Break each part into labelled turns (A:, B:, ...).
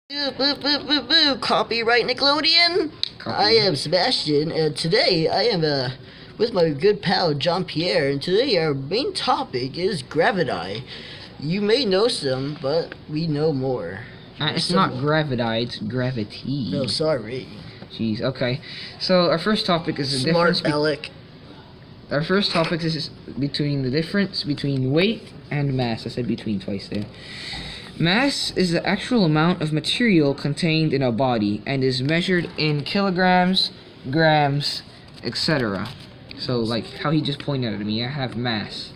A: Boo, boo, boo, boo, boo. Copyright Nickelodeon.
B: Copy.
A: I am Sebastian, and today I am with my good pal Gianpierre, and today our main topic is gravity. You may know some, but we know more.
B: It's not gravity, it's gravity.
A: No, sorry.
B: Jeez, okay. So our first topic is the
A: Smart
B: difference.
A: Alec.
B: Our first topic is between the difference between weight and mass. I said between twice there. Mass is the actual amount of material contained in a body and is measured in kilograms, grams, etc. So, like how he just pointed at me, I have mass.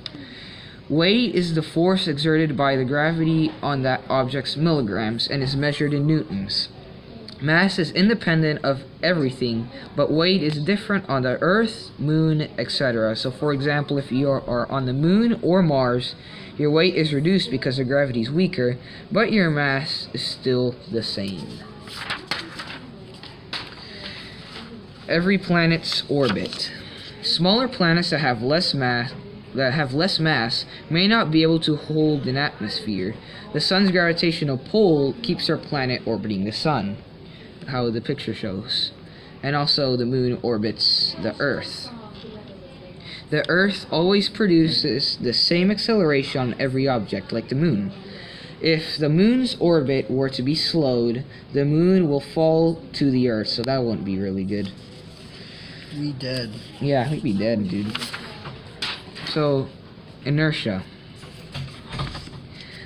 B: Weight is the force exerted by the gravity on that object's milligrams and is measured in newtons. Mass is independent of everything, but weight is different on the Earth, Moon, etc. So, for example, if you are on the Moon or Mars, your weight is reduced because the gravity is weaker, but your mass is still the same. Every planet's orbit. Smaller planets that have less mass may not be able to hold an atmosphere. The sun's gravitational pull keeps our planet orbiting the sun, how the picture shows. And also the moon orbits the earth. The earth always produces the same acceleration on every object, like the moon. If the moon's orbit were to be slowed, the moon will fall to the earth, so that wouldn't be really good.
A: We dead.
B: Yeah, we'd be dead, dude. So, inertia.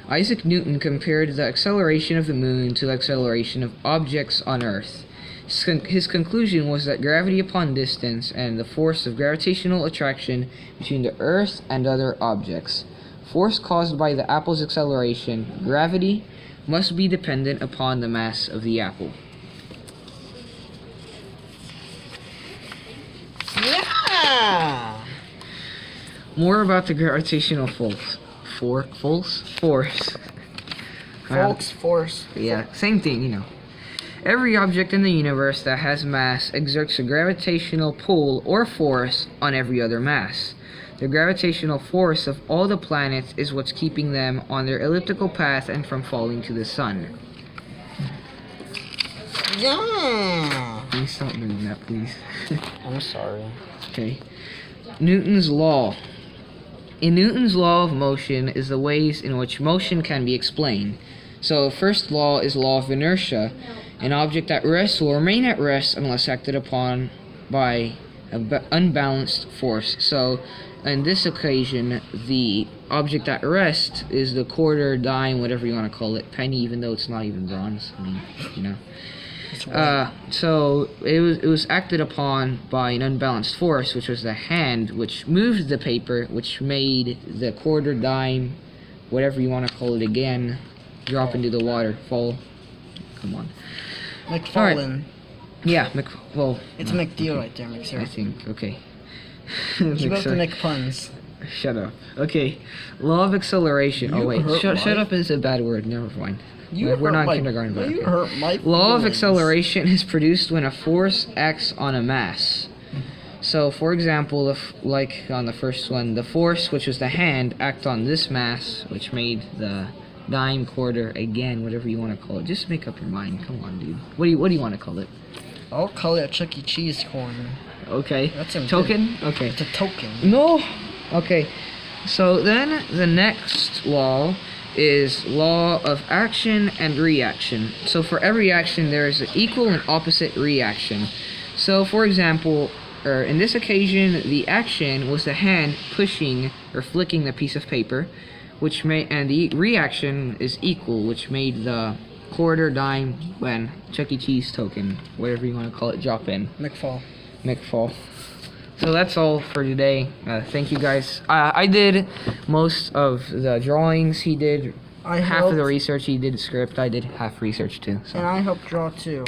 B: Isaac Newton compared the acceleration of the moon to the acceleration of objects on Earth. His conclusion was that gravity upon distance and the force of gravitational attraction between the Earth and other objects. Force caused by the apple's acceleration, gravity, must be dependent upon the mass of the apple.
A: Yeah!
B: More about the gravitational force. Force.
A: Folks, force.
B: Yeah, same thing, you know. Every object in the universe that has mass exerts a gravitational pull or force on every other mass. The gravitational force of all the planets is what's keeping them on their elliptical path and from falling to the sun.
A: Yeah!
B: Please stop doing that, please.
A: I'm sorry.
B: Okay. Newton's law. In Newton's law of motion is the ways in which motion can be explained. So, first law is law of inertia. An object at rest will remain at rest unless acted upon by an unbalanced force. So, in this occasion, the object at rest is the quarter, dime, whatever you want to call it, penny, even though it's not even bronze. I mean, you know. So it was acted upon by an unbalanced force, which was the hand, which moved the paper, which made the quarter, dime, whatever you want to call it again, drop into the water, fall. Come on.
A: McFarlane.
B: Right. Yeah, well.
A: It's
B: no,
A: McDeal
B: okay.
A: right there, McSir.
B: I think, okay.
A: Keep up the McPuns.
B: Shut up. Okay. Law of acceleration.
A: You
B: Oh, wait.
A: hurt
B: Shut up is a bad word. Never mind. We're not in kindergarten. But
A: You
B: okay.
A: hurt my
B: Law of
A: feelings.
B: acceleration is produced when a force acts on a mass. So, for example, like on the first one, the force, which was the hand, act on this mass, which made the dime, quarter, again, whatever you want to call it. Just make up your mind. Come on, dude. What do you want to call it?
A: I'll call it a Chuck E. Cheese corner.
B: Okay.
A: That's a
B: token? Okay.
A: It's a token.
B: No. Okay. So then the next law is law of action and reaction. So for every action there is an equal and opposite reaction. So for example, in this occasion the action was the hand pushing or flicking the piece of paper, and the reaction is equal, which made the quarter, dime, when Chuck E. Cheese token, whatever you want to call it, drop in. McFall. So that's all for today. Thank you guys. I did most of the drawings. He did half of the research. He did script. I did half research too. So.
A: And I helped draw too.